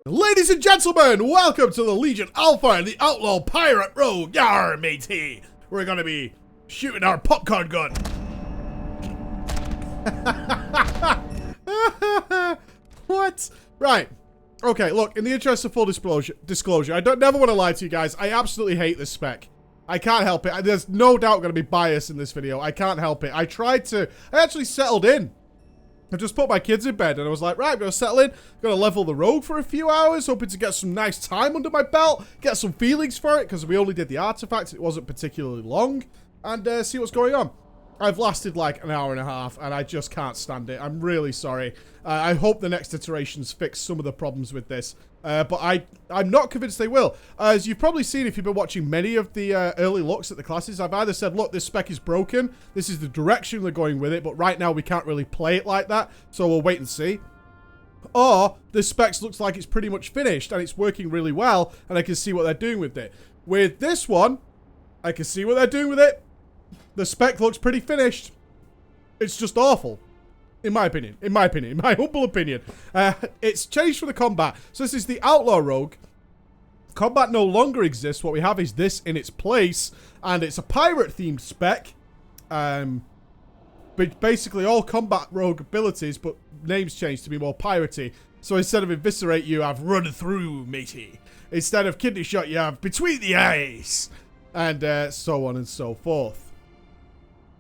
Ladies and gentlemen, welcome to the Legion Alpha and the Outlaw Pirate Rogue. Yarr, matey. We're gonna be shooting our popcorn gun. What? Right. Okay, look, in the interest of full disclosure, I never want to lie to you guys. I absolutely hate this spec. I can't help it. There's no doubt going to be bias in this video. I can't help it. I actually settled in. I just put my kids in bed and I was like, right, I'm going to settle in. I'm going to level the rogue for a few hours, hoping to get some nice time under my belt, get some feelings for it, because we only did the artifacts. It wasn't particularly long, and see what's going on. I've lasted like an hour and a half, and I just can't stand it. I'm really sorry. I hope the next iterations fix some of the problems with this, but I'm not convinced they will. As you've probably seen if you've been watching many of the early looks at the classes, I've either said, look, this spec is broken, this is the direction they're going with it, but right now we can't really play it like that, so we'll wait and see. Or, this spec looks like it's pretty much finished, and it's working really well, and I can see what they're doing with it. With this one, I can see what they're doing with it. The spec looks pretty finished. It's just awful. In my opinion. In my humble opinion. It's changed for the combat. So this is the Outlaw Rogue. Combat no longer exists. What we have is this in its place. And it's a pirate-themed spec. But basically all combat rogue abilities, but names changed to be more piratey. So instead of eviscerate, you have run through, matey. Instead of kidney shot, you have between the eyes. And so on and so forth.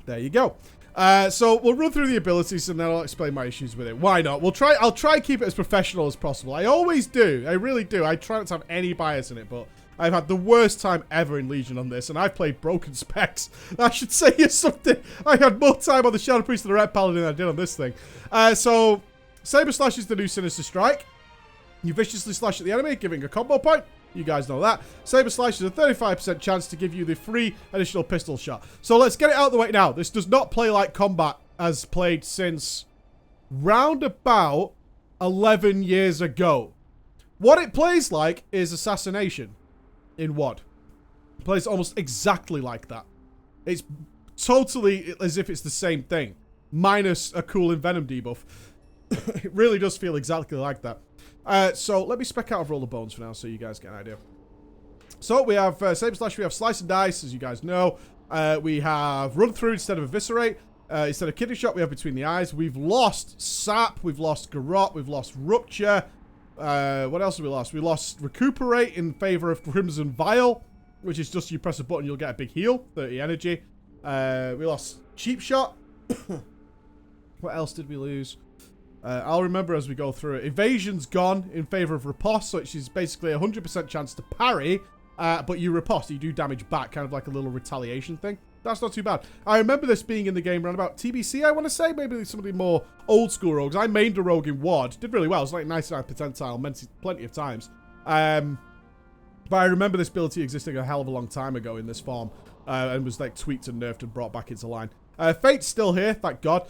There you go. So we'll run through the abilities and then I'll explain my issues with it. Why not? I'll try and keep it as professional as possible. I always do. I really do. I try not to have any bias in it, but I've had the worst time ever in Legion on this, and I've played broken specs. I should say you something. I had more time on the Shadow Priest and the Red Paladin than I did on this thing. So Saber Slash is the new Sinister Strike. You viciously slash at the enemy, giving a combo point. You guys know that. Saber Slash is a 35% chance to give you the free additional pistol shot. So let's get it out of the way now. This does not play like combat as played since round about 11 years ago. What it plays like is Assassination in WoD. It plays almost exactly like that. It's totally as if it's the same thing, minus a cool Envenom debuff. It really does feel exactly like that. So let me spec out of Roll the Bones for now so you guys get an idea. So we have Saber Slash, we have Slice and Dice, as you guys know. We have Run Through instead of Eviscerate. Instead of Kidney Shot, we have Between the Eyes. We've lost Sap, we've lost Garrot, we've lost Rupture. What else have we lost? We lost Recuperate in favor of Crimson Vial, which is just you press a button, you'll get a big heal, 30 energy. We lost Cheap Shot. What else did we lose? I'll remember as we go through it. Evasion's gone in favor of Riposte, which is basically a 100% chance to parry, but you riposte, you do damage back, kind of like a little retaliation thing. That's not too bad. I remember this being in the game around about TBC, I want to say. Maybe some of the more old school rogues. I mained a rogue in WoD. Did really well. It was like 99 percentile, meant plenty of times. But I remember this ability existing a hell of a long time ago in this form, and was like tweaked and nerfed and brought back into line. Fate's still here, thank God.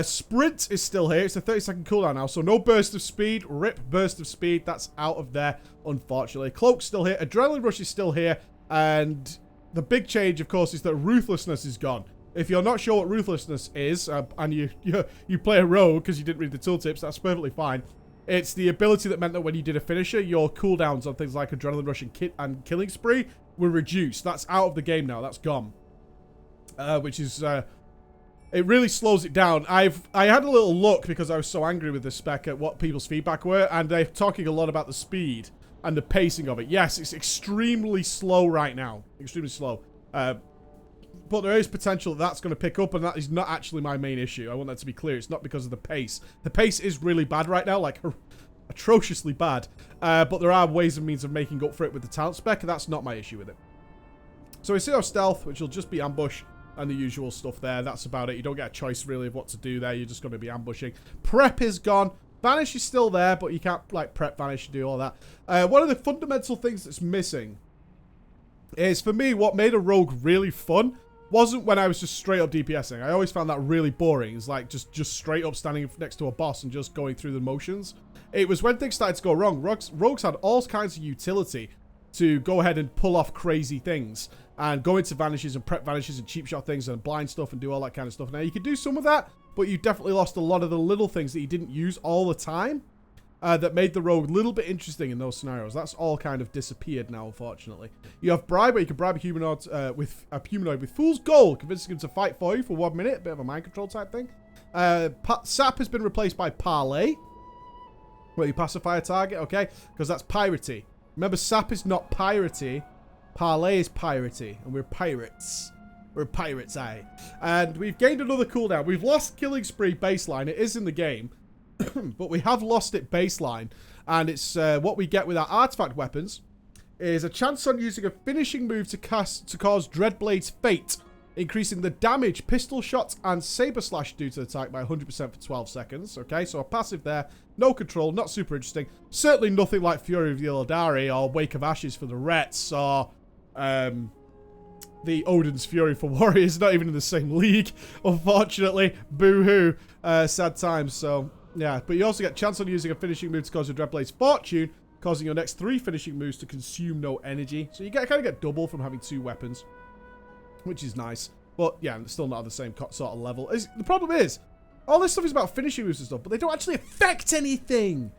Sprint is still here. It's a 30-second cooldown now, so no burst of speed. Rip burst of speed. That's out of there, unfortunately. Cloak's still here. Adrenaline Rush is still here. And the big change, of course, is that Ruthlessness is gone. If you're not sure what Ruthlessness is, and you play a rogue because you didn't read the tooltips, that's perfectly fine. It's the ability that meant that when you did a finisher, your cooldowns on things like Adrenaline Rush and Killing Spree were reduced. That's out of the game now. That's gone. Which is... it really slows it down. I had a little look because I was so angry with this spec at what people's feedback were, and they're talking a lot about the speed and the pacing of it. Yes, it's extremely slow right now. Extremely slow. But there is potential that's going to pick up, and that is not actually my main issue. I want that to be clear. It's not because of the pace. The pace is really bad right now, like atrociously bad. But there are ways and means of making up for it with the talent spec, and that's not my issue with it. So we see our stealth, which will just be ambush. And the usual stuff there. That's about it. You don't get a choice, really, of what to do there. You're just going to be ambushing. Prep is gone. Vanish is still there, but you can't, like, prep, vanish, and do all that. One of the fundamental things that's missing is, for me, what made a rogue really fun wasn't when I was just straight up DPSing. I always found that really boring. It's like just straight up standing next to a boss and just going through the motions. It was when things started to go wrong. Rogues had all kinds of utility to go ahead and pull off crazy things. And go into vanishes and prep vanishes and cheap shot things and blind stuff and do all that kind of stuff. Now, you could do some of that, but you definitely lost a lot of the little things that you didn't use all the time. that made the rogue a little bit interesting in those scenarios. That's all kind of disappeared now, unfortunately. You have bribe, where you can bribe a humanoid with fool's gold, convincing him to fight for you for 1 minute, a bit of a mind control type thing. Sap has been replaced by parlay, where you pacify a target, okay? Because that's piratey. Remember, sap is not piratey. Parlay is piratey, and we're pirates. We're pirates, aye. And we've gained another cooldown. We've lost Killing Spree baseline. It is in the game. But we have lost it baseline, and it's what we get with our artifact weapons is a chance on using a finishing move to cause Dreadblade's fate, increasing the damage pistol shots and saber slash do to the attack by 100% for 12 seconds. Okay, so a passive there, no control, not super interesting. Certainly nothing like Fury of the Illidari or Wake of Ashes for the Rets or the Odin's Fury for Warriors. Not even in the same league, unfortunately. Boo-hoo. Sad times. So yeah, but you also get chance on using a finishing move to cause your Dreadblade's fortune, causing your next 3 finishing moves to consume no energy. So you kind of get double from having 2 weapons, which is nice. But yeah, it's still not at the same sort of level. The problem is, all this stuff is about finishing moves and stuff, but they don't actually affect anything.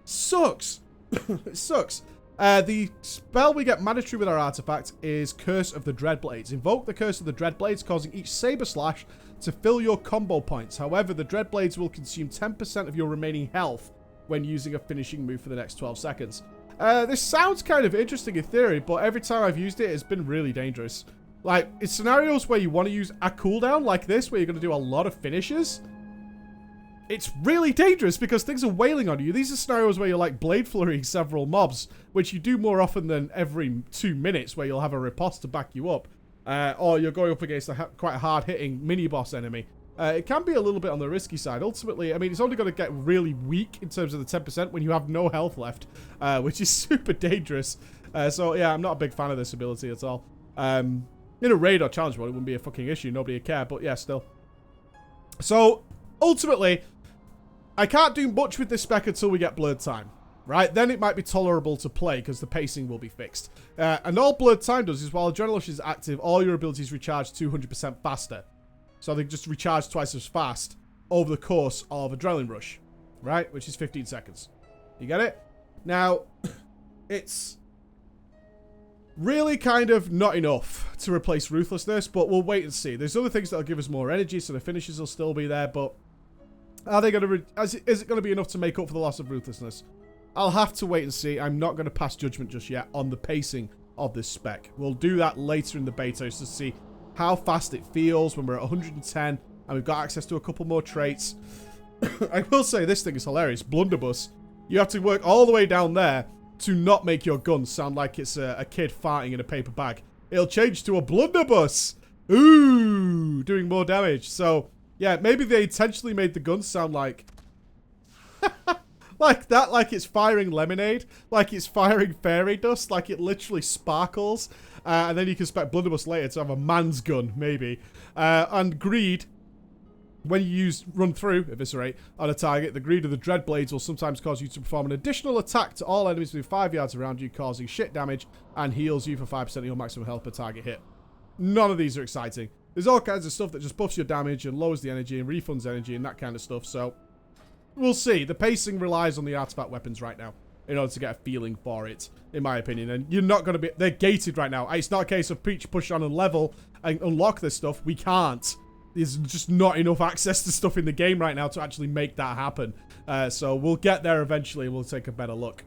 Sucks. It sucks. The spell we get mandatory with our artifact is Curse of the Dreadblades. Invoke the Curse of the Dreadblades, causing each saber slash to fill your combo points. However, the Dreadblades will consume 10% of your remaining health when using a finishing move for the next 12 seconds. This sounds kind of interesting in theory, but every time I've used it, it's been really dangerous. Like, in scenarios where you want to use a cooldown like this, where you're going to do a lot of finishes, it's really dangerous because things are wailing on you. These are scenarios where you're like blade flurrying several mobs, which you do more often than every 2 minutes, where you'll have a riposte to back you up. Or you're going up against quite a hard-hitting mini-boss enemy. It can be a little bit on the risky side. Ultimately, I mean, it's only going to get really weak in terms of the 10% when you have no health left, which is super dangerous. So, yeah, I'm not a big fan of this ability at all. In a raid or challenge mode, it wouldn't be a fucking issue. Nobody would care, but yeah, still. So, ultimately, I can't do much with this spec until we get Blurred Time. Right? Then it might be tolerable to play because the pacing will be fixed. And all Blurred Time does is while Adrenaline Rush is active, all your abilities recharge 200% faster. So they just recharge twice as fast over the course of Adrenaline Rush. Right? Which is 15 seconds. You get it? Now, it's really kind of not enough to replace Ruthlessness, but we'll wait and see. There's other things that'll give us more energy, so the finishes will still be there, but are they going to... Is it going to be enough to make up for the loss of Ruthlessness? I'll have to wait and see. I'm not going to pass judgment just yet on the pacing of this spec. We'll do that later in the beta to see how fast it feels when we're at 110 and we've got access to a couple more traits. I will say this thing is hilarious. Blunderbuss. You have to work all the way down there to not make your gun sound like it's a kid farting in a paper bag. It'll change to a blunderbuss. Ooh, doing more damage. So, yeah, maybe they intentionally made the gun sound like... like that, like it's firing lemonade, like it's firing fairy dust, like it literally sparkles. And then you can expect Blunderbuss later to have a man's gun, maybe. And Greed, when you use Run Through, Eviscerate, on a target, the Greed of the Dreadblades will sometimes cause you to perform an additional attack to all enemies within 5 yards around you, causing shit damage, and heals you for 5% of your maximum health per target hit. None of these are exciting. There's all kinds of stuff that just buffs your damage and lowers the energy and refunds energy and that kind of stuff, so... We'll see. The pacing relies on the artifact weapons right now in order to get a feeling for it, in my opinion. And you're not going to be... They're gated right now. It's not a case of Peach push on and level and unlock this stuff. We can't. There's just not enough access to stuff in the game right now to actually make that happen. So we'll get there eventually and we'll take a better look.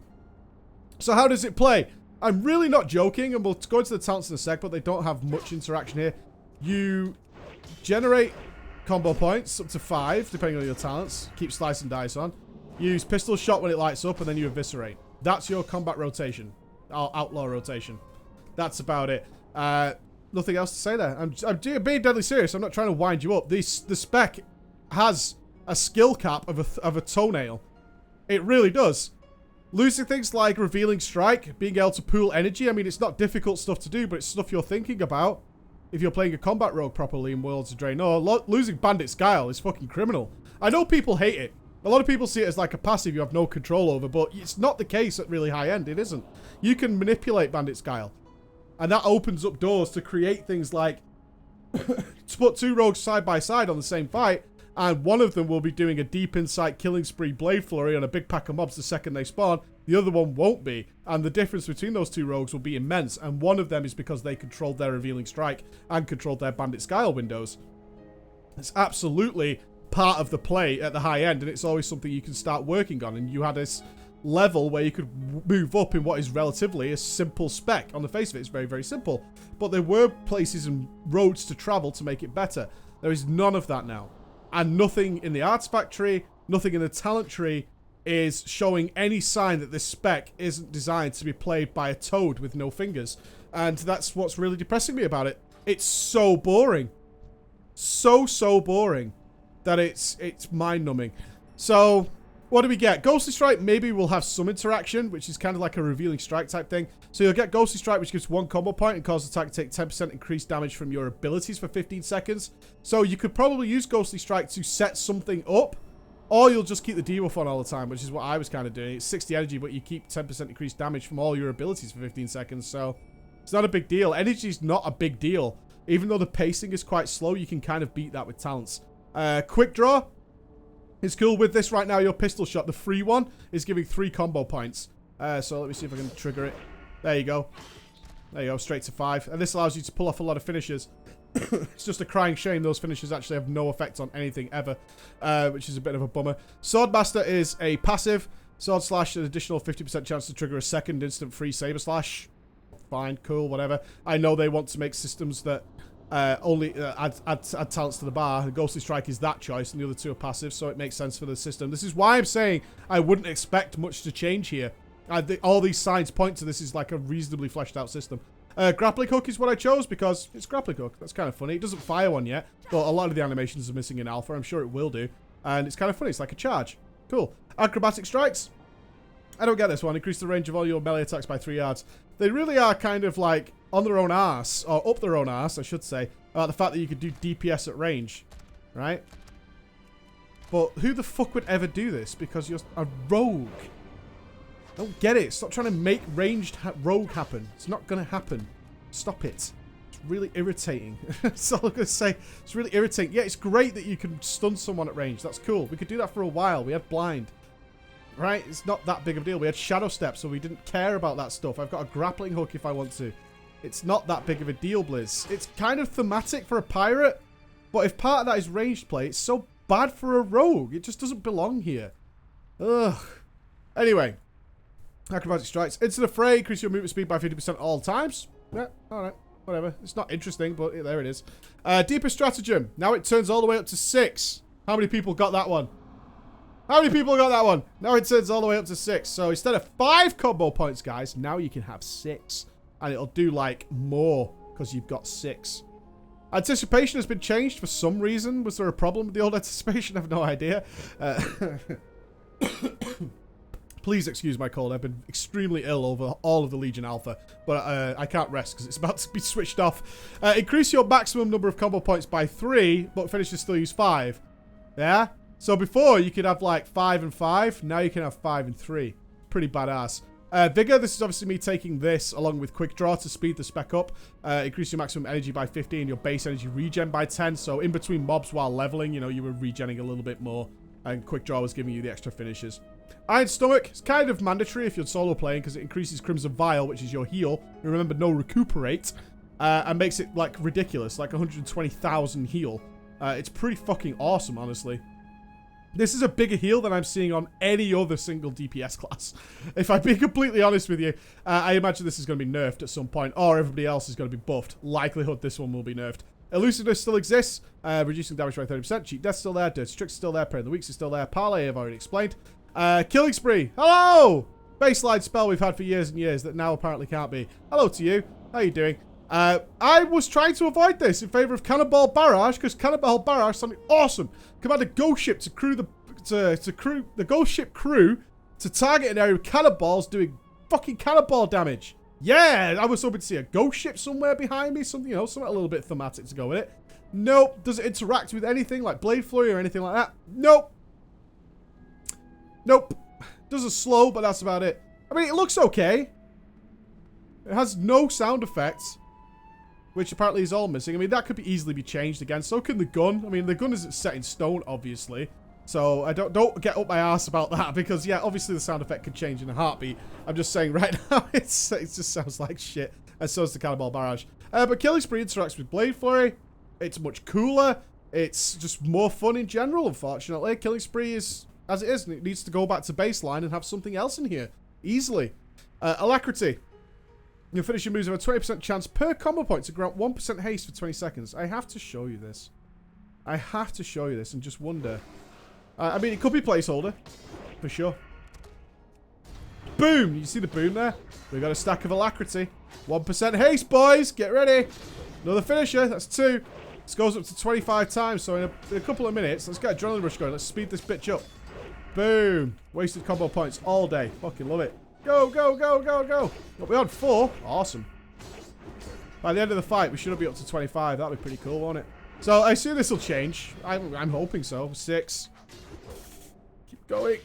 So how does it play? I'm really not joking, and we'll go into the talents in a sec, but they don't have much interaction here. You generate... combo points up to 5 depending on your talents. Keep slice and dice on. Use pistol shot when it lights up and then you eviscerate. That's your combat rotation. Outlaw rotation. That's about it. Nothing else to say there. I'm being deadly serious. I'm not trying to wind you up. The spec has a skill cap of a toenail. It really does. Losing things like revealing strike, being able to pool energy. I mean, it's not difficult stuff to do, but it's stuff you're thinking about. If you're playing a combat rogue properly in Worlds of Draenor, losing Bandit's Guile is fucking criminal. I know people hate it. A lot of people see it as like a passive you have no control over, but it's not the case at really high end. It isn't. You can manipulate Bandit's Guile. And that opens up doors to create things like to put 2 rogues side by side on the same fight And one of them will be doing a deep insight killing spree blade flurry on a big pack of mobs the second they spawn. The other one won't be. And the difference between those two rogues will be immense. And one of them is because they controlled their revealing strike and controlled their bandit Skyle windows. It's absolutely part of the play at the high end, and it's always something you can start working on. And you had this level where you could move up in what is relatively a simple spec. On the face of it, it's very, very simple. But there were places and roads to travel to make it better. There is none of that now. And nothing in the arts factory, nothing in the talent tree is showing any sign that this spec isn't designed to be played by a toad with no fingers. And that's what's really depressing me about it. It's so boring. So boring that it's mind-numbing. So what do we get? Ghostly Strike maybe will have some interaction, which is kind of like a revealing strike type thing. So you'll get Ghostly Strike, which gives 1 combo point and causes the attack to take 10% increased damage from your abilities for 15 seconds. So you could probably use Ghostly Strike to set something up, or you'll just keep the debuff on all the time, which is what I was kind of doing. It's 60 energy, but you keep 10% increased damage from all your abilities for 15 seconds. So it's not a big deal. Energy's not a big deal. Even though the pacing is quite slow, you can kind of beat that with talents. Quick Draw is cool with this right now. Your pistol shot, the free one, is giving 3 combo points. So let me see if I can trigger it. There you go. There you go, straight to 5. And this allows you to pull off a lot of finishes. It's just a crying shame those finishes actually have no effect on anything ever, which is a bit of a bummer. Sod-Buster is a passive. Sword Slash, an additional 50% chance to trigger a second instant free Saber Slash. Fine, cool, whatever. I know they want to make systems that only add talents to the bar. The Ghostly Strike is that choice, and the other two are passive, so it makes sense for the system. This is why I'm saying I wouldn't expect much to change here. All these signs point to this is like a reasonably fleshed out system. Grappling Hook is what I chose because it's Grappling Hook. That's kind of funny. It doesn't fire one yet, but a lot of the animations are missing in alpha. I'm sure it will do. And it's kind of funny. It's like a charge. Cool. Acrobatic Strikes. I don't get this one. Increase the range of all your melee attacks by 3 yards. They really are kind of like on their own arse, or up their own arse, I should say, about the fact that you could do DPS at range, right? But who the fuck would ever do this? Because you're a rogue. I don't get it. Stop trying to make ranged rogue happen. It's not going to happen. Stop it. It's really irritating. That's all I'm going to say. It's really irritating. Yeah, it's great that you can stun someone at range. That's cool. We could do that for a while. We had blind. Right? It's not that big of a deal. We had shadow step, so we didn't care about that stuff. I've got a grappling hook if I want to. It's not that big of a deal, Blizz. It's kind of thematic for a pirate, but if part of that is ranged play, it's so bad for a rogue. It just doesn't belong here. Ugh. Anyway. Acrobatic Strikes. Instant Affray. Increase your movement speed by 50% all times. Yeah, alright. Whatever. It's not interesting, but there it is. Deeper Stratagem. Now it turns all the way up to 6. How many people got that one? How many people got that one? Now it turns all the way up to 6. So instead of 5 combo points, guys, now you can have 6. And it'll do, like, more because you've got 6. Anticipation has been changed for some reason. Was there a problem with the old anticipation? I have no idea. Please excuse my cold. I've been extremely ill over all of the Legion Alpha. But I can't rest because it's about to be switched off. Increase your maximum number of combo points by 3, but finishers still use 5. Yeah? So before, you could have like 5 and 5. Now you can have 5 and 3. Pretty badass. Vigor, this is obviously me taking this along with Quick Draw to speed the spec up. Increase your maximum energy by 50 and your base energy regen by 10. So in between mobs while leveling, you know, you were regenning a little bit more. And Quick Draw was giving you the extra finishes. Iron Stomach is kind of mandatory if you're solo playing because it increases Crimson Vial, which is your heal. Remember, no recuperate. And makes it, like, ridiculous. Like 120,000 heal. It's pretty fucking awesome, honestly. This is a bigger heal than I'm seeing on any other single DPS class. If I'm being completely honest with you, I imagine this is going to be nerfed at some point, or everybody else is going to be buffed. Likelihood this one will be nerfed. Elusiveness still exists, reducing damage by 30%. Cheat Death's still there, Dirty Tricks is still there, Prey of the Weeks is still there, Parlay I've already explained. Killing Spree, hello! Baseline spell we've had for years and years that now apparently can't be. Hello to you, how you doing? I was trying to avoid this in favor of Cannonball Barrage because Cannonball Barrage is something awesome. Command a ghost ship to crew the ghost ship crew to target an area with cannonballs doing fucking cannonball damage. Yeah, I was hoping to see a ghost ship somewhere behind me, something, you know, something a little bit thematic to go with it. Nope. Does it interact with anything like Blade Flurry or anything like that? Nope. Nope. Does a slow, but that's about it. I mean, it looks okay. It has no sound effects. which apparently is all missing. I mean, that could be easily be changed again. So can the gun. I mean, the gun isn't set in stone, obviously. So I don't get up my ass about that because, yeah, obviously the sound effect could change in a heartbeat. I'm just saying right now it just sounds like shit. And so is the Cannonball Barrage. But Killing Spree interacts with Blade Flurry. It's much cooler. It's just more fun in general, unfortunately. Killing Spree is as it is, and it needs to go back to baseline and have something else in here. Easily. Alacrity. You'll finish your moves with a 20% chance per combo point to grant 1% haste for 20 seconds. I have to show you this. I have to show you this and just wonder. I mean, it could be placeholder. For sure. Boom! You see the boom there? We got a stack of Alacrity. 1% haste, boys! Get ready! Another finisher. That's 2. This goes up to 25 times. So in a couple of minutes, let's get Adrenaline Rush going. Let's speed this bitch up. Boom! Wasted combo points all day. Fucking love it. Go, go, go, go, go! But we had 4. Awesome. By the end of the fight, we should be up to 25. That'd be pretty cool, won't it? So I assume this will change. I'm hoping so. 6. Keep going.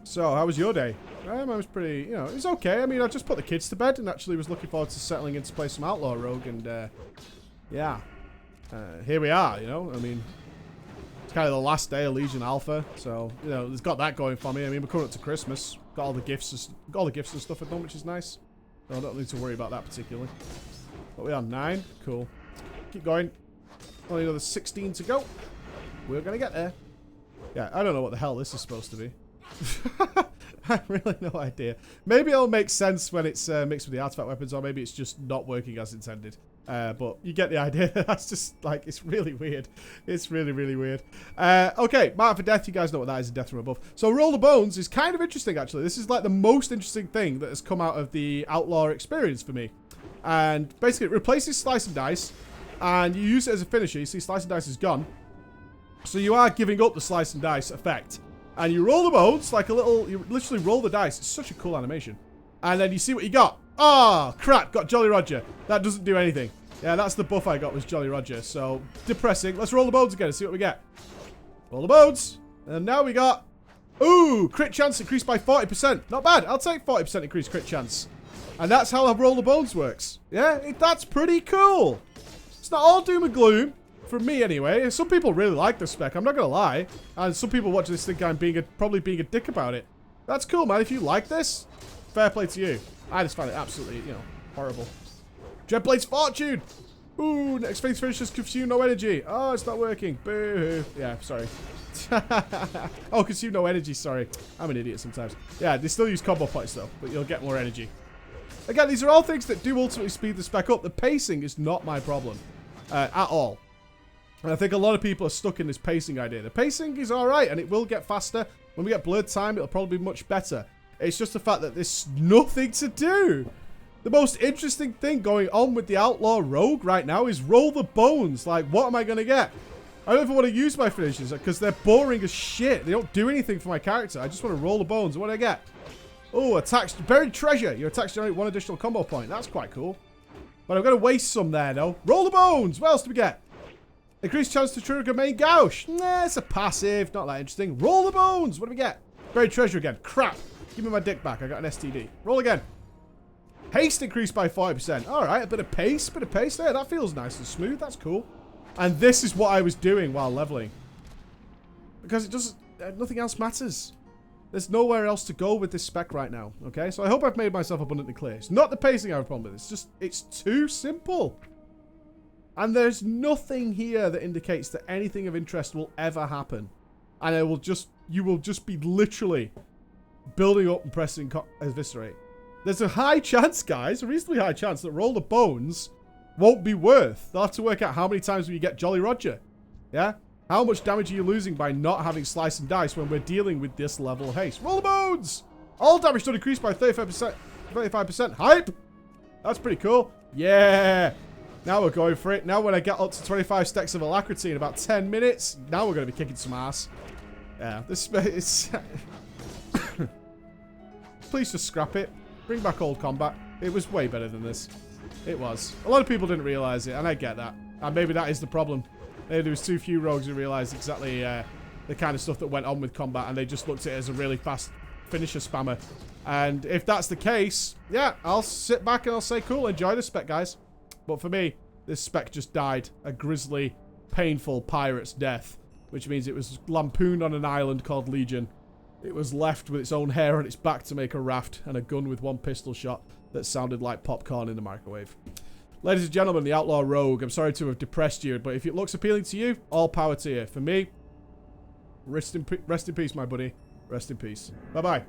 So, how was your day? I was pretty, you know, it was okay. I mean, I just put the kids to bed and actually was looking forward to settling in to play some Outlaw Rogue. And, yeah. Here we are, you know. I mean, it's kind of the last day of Legion Alpha. So, you know, it's got that going for me. I mean, we're coming up to Christmas. Got all the gifts and stuff at them, which is nice. So I don't need to worry about that particularly. But we are 9. Cool. Keep going. Only another 16 to go. We're going to get there. Yeah, I don't know what the hell this is supposed to be. I have really no idea. Maybe it'll make sense when it's mixed with the artifact weapons, or maybe it's just not working as intended. But you get the idea. That's just, like, it's really weird. It's really, really weird. Okay, Mark for Death. You guys know what that is in Death from Above. So Roll the Bones is kind of interesting, actually. This is, like, the most interesting thing that has come out of the Outlaw experience for me. And basically, it replaces Slice and Dice, and you use it as a finisher. You see Slice and Dice is gone. So you are giving up the Slice and Dice effect. And you roll the bones like a little... You literally roll the dice. It's such a cool animation. And then you see what you got. Oh, crap. Got Jolly Roger. That doesn't do anything. Yeah, that's the buff I got was Jolly Roger. So, depressing. Let's roll the bones again and see what we get. Roll the bones. And now we got... Ooh, crit chance increased by 40%. Not bad. I'll take 40% increased crit chance. And that's how Roll the Bones works. Yeah, that's pretty cool. It's not all doom and gloom. For me, anyway. Some people really like this spec. I'm not going to lie. And some people watching this think I'm probably being a dick about it. That's cool, man. If you like this, fair play to you. I just find it absolutely, you know, horrible. Dreadblade's Fortune. Ooh, next phase finishes consume no energy. Oh, it's not working. Boo. Yeah, sorry. Oh, consume no energy. Sorry. I'm an idiot sometimes. Yeah, they still use combo points, though. But you'll get more energy. Again, these are all things that do ultimately speed the spec up. The pacing is not my problem. At all. And I think a lot of people are stuck in this pacing idea. The pacing is alright, and it will get faster. When we get blurred time, it'll probably be much better. It's just the fact that there's nothing to do. The most interesting thing going on with the Outlaw Rogue right now is roll the bones. Like, what am I going to get? I don't even want to use my finishes because they're boring as shit. They don't do anything for my character. I just want to roll the bones. What do I get? Oh, attacks. Buried treasure. Your attacks generate 1 additional combo point. That's quite cool. But I'm going to waste some there, though. Roll the bones. What else do we get? Increased chance to trigger main gouge. Nah, it's a passive. Not that interesting. Roll the bones. What do we get? Buried treasure again. Crap. Give me my dick back. I got an STD. Roll again. Haste increased by 40%. Alright, a bit of pace. Bit of pace there. That feels nice and smooth. That's cool. And this is what I was doing while leveling. Because it doesn't... nothing else matters. There's nowhere else to go with this spec right now. Okay? So I hope I've made myself abundantly clear. It's not the pacing I have a problem with. It's just... It's too simple. And there's nothing here that indicates that anything of interest will ever happen. And it will just... You will just be literally building up and pressing eviscerate. There's a high chance, guys, a reasonably high chance that Roll the Bones won't be worth. They'll have to work out how many times will you get Jolly Roger. Yeah? How much damage are you losing by not having Slice and Dice when we're dealing with this level of haste? Roll the Bones! All damage still decreased by 35%. 35%. Hype! That's pretty cool. Yeah! Now we're going for it. Now when I get up to 25 stacks of Alacrity in about 10 minutes, now we're going to be kicking some ass. Yeah, this is... Please just scrap it. Bring back old combat. It was way better than this. It was. A lot of people didn't realize it, and I get that. And maybe that is the problem. Maybe there was too few rogues who realized exactly the kind of stuff that went on with combat, and they just looked at it as a really fast finisher spammer. And if that's the case, yeah, I'll sit back and I'll say, cool, enjoy the spec, guys. But for me, this spec just died a grisly, painful pirate's death, which means it was lampooned on an island called Legion. It was left with its own hair on its back to make a raft and a gun with one pistol shot that sounded like popcorn in the microwave. Ladies and gentlemen, the Outlaw Rogue, I'm sorry to have depressed you, but if it looks appealing to you, all power to you. For me, rest in peace, my buddy. Rest in peace. Bye-bye.